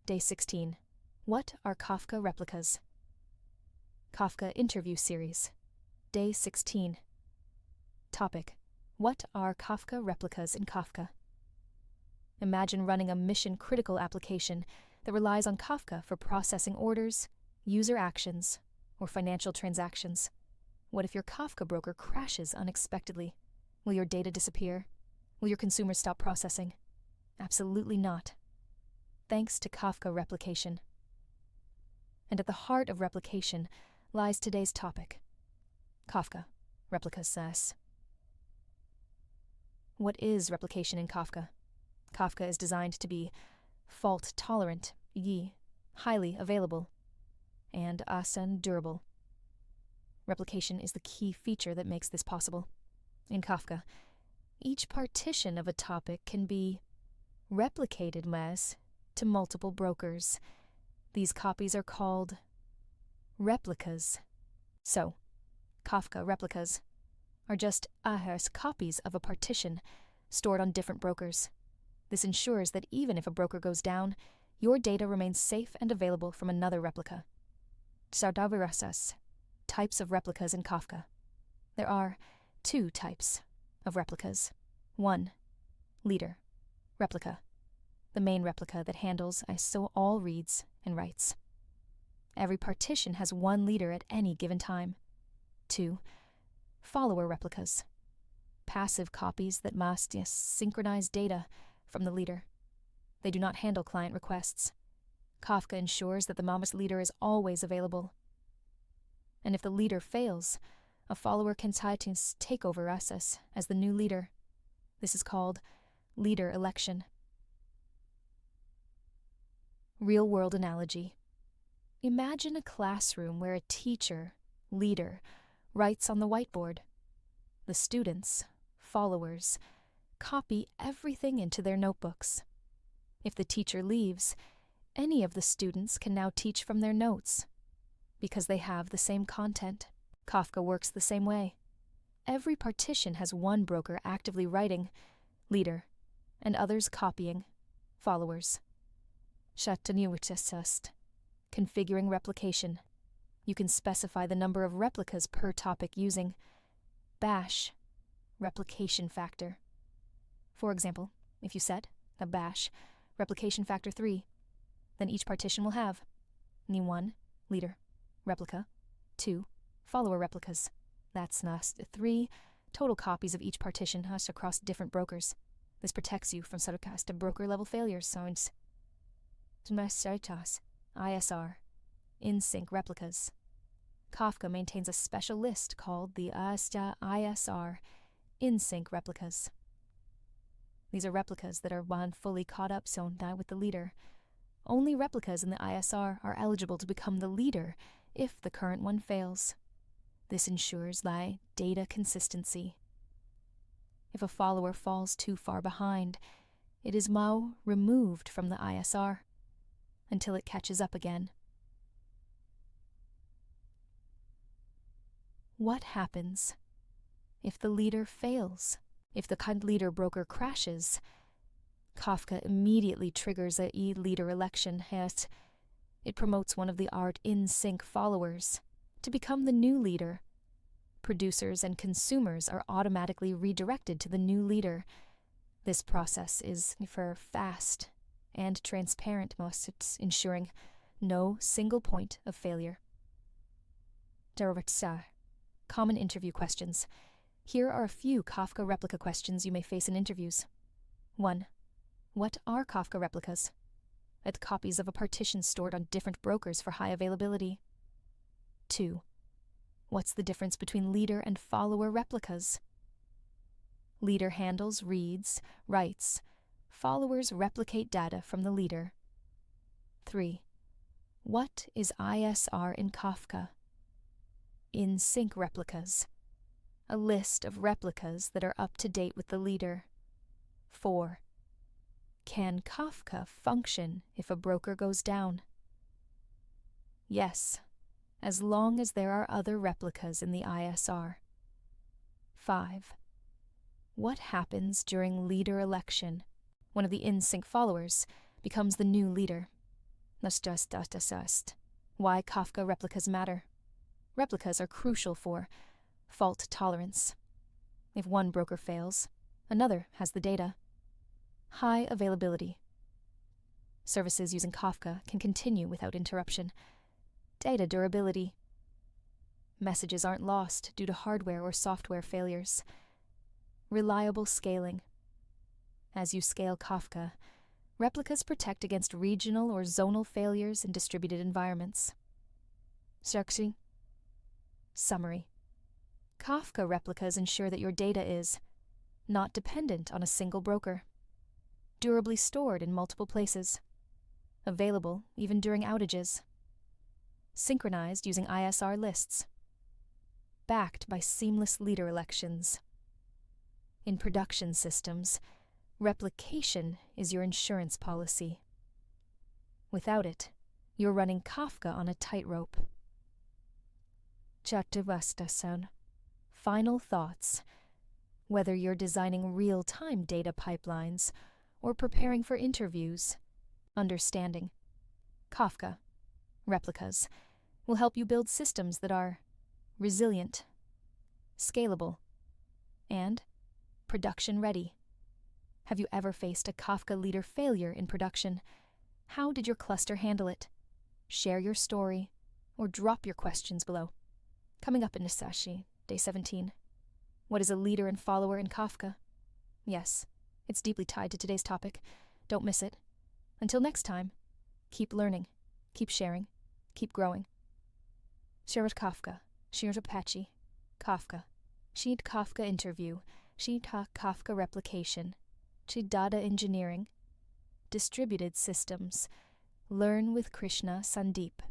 Day 16. What are Kafka replicas? Kafka Interview Series. Day 16. Topic: What are Kafka replicas in Kafka? Imagine running a mission-critical application that relies on Kafka for processing orders, user actions, or financial transactions. What if your Kafka broker crashes unexpectedly? Will your data disappear? Will your consumers stop processing? Absolutely not. Thanks to Kafka Replication. And at the heart of replication lies today's topic: Kafka Replicas. What is replication in Kafka? Kafka is designed to be fault-tolerant, highly available, and durable. Replication is the key feature that makes this possible. In Kafka, each partition of a topic can be replicated to multiple brokers. These copies are called replicas. So, Kafka replicas are just copies of a partition stored on different brokers. This ensures that even if a broker goes down, your data remains safe and available from another replica. Types of replicas in Kafka. There are two types of replicas. 1. Leader replica. The main replica that handles all reads and writes. Every partition has one leader at any given time. 2. Follower replicas. Passive copies that must synchronize data from the leader. They do not handle client requests. Kafka ensures that the Mamas leader is always available. And if the leader fails, a follower can take over as the new leader. This is called leader election. Real-world analogy. Imagine a classroom where a teacher, leader, writes on the whiteboard. The students, followers, copy everything into their notebooks. If the teacher leaves, any of the students can now teach from their notes. Because they have the same content, Kafka works the same way. Every partition has one broker actively writing, leader, and others copying, followers. Configuring replication. You can specify the number of replicas per topic using bash replication factor. For example, if you set a bash replication factor 3, then each partition will have 1 leader replica, 2 follower replicas. That's 3 total copies of each partition across different brokers. This protects you from broker level failures. ISR, in-sync replicas. Kafka maintains a special list called the ISR, in-sync replicas. These are replicas that are fully caught up with the leader. Only replicas in the ISR are eligible to become the leader if the current one fails. This ensures data consistency. If a follower falls too far behind, it is removed from the ISR until it catches up again. What happens if the leader fails? If the leader broker crashes, Kafka immediately triggers a leader election. It promotes one of the in-sync followers to become the new leader. Producers and consumers are automatically redirected to the new leader. This process is fast and transparent, ensuring no single point of failure. Common interview questions. Here are a few Kafka replica questions you may face in interviews. 1. What are Kafka replicas? It's copies of a partition stored on different brokers for high availability. 2. What's the difference between leader and follower replicas? Leader handles reads, writes. Followers replicate data from the leader. 3. What is ISR in Kafka? In-sync replicas. A list of replicas that are up to date with the leader. 4. Can Kafka function if a broker goes down? Yes, as long as there are other replicas in the ISR. 5. What happens during leader election? One of the in-sync followers becomes the new leader. Why Kafka replicas matter. Replicas are crucial for fault tolerance. If one broker fails, another has the data. High availability. Services using Kafka can continue without interruption. Data durability. Messages aren't lost due to hardware or software failures. Reliable scaling. As you scale Kafka, replicas protect against regional or zonal failures in distributed environments. Summary. Kafka replicas ensure that your data is not dependent on a single broker, durably stored in multiple places, available even during outages, synchronized using ISR lists, backed by seamless leader elections. In production systems, replication is your insurance policy. Without it, you're running Kafka on a tightrope. Final thoughts. Whether you're designing real-time data pipelines or preparing for interviews, understanding Kafka replicas will help you build systems that are resilient, scalable, and production-ready. Have you ever faced a Kafka leader failure in production? How did your cluster handle it? Share your story or drop your questions below. Coming up in Nisashi, Day 17. What is a leader and follower in Kafka? Yes, it's deeply tied to today's topic. Don't miss it. Until next time, keep learning, keep sharing, keep growing. Shirat Kafka, Shirat Apache, Kafka, Sheet Kafka Interview, Sheet Kafka Replication, Sheet Data Engineering, Distributed Systems. Learn with Krishna Sandeep.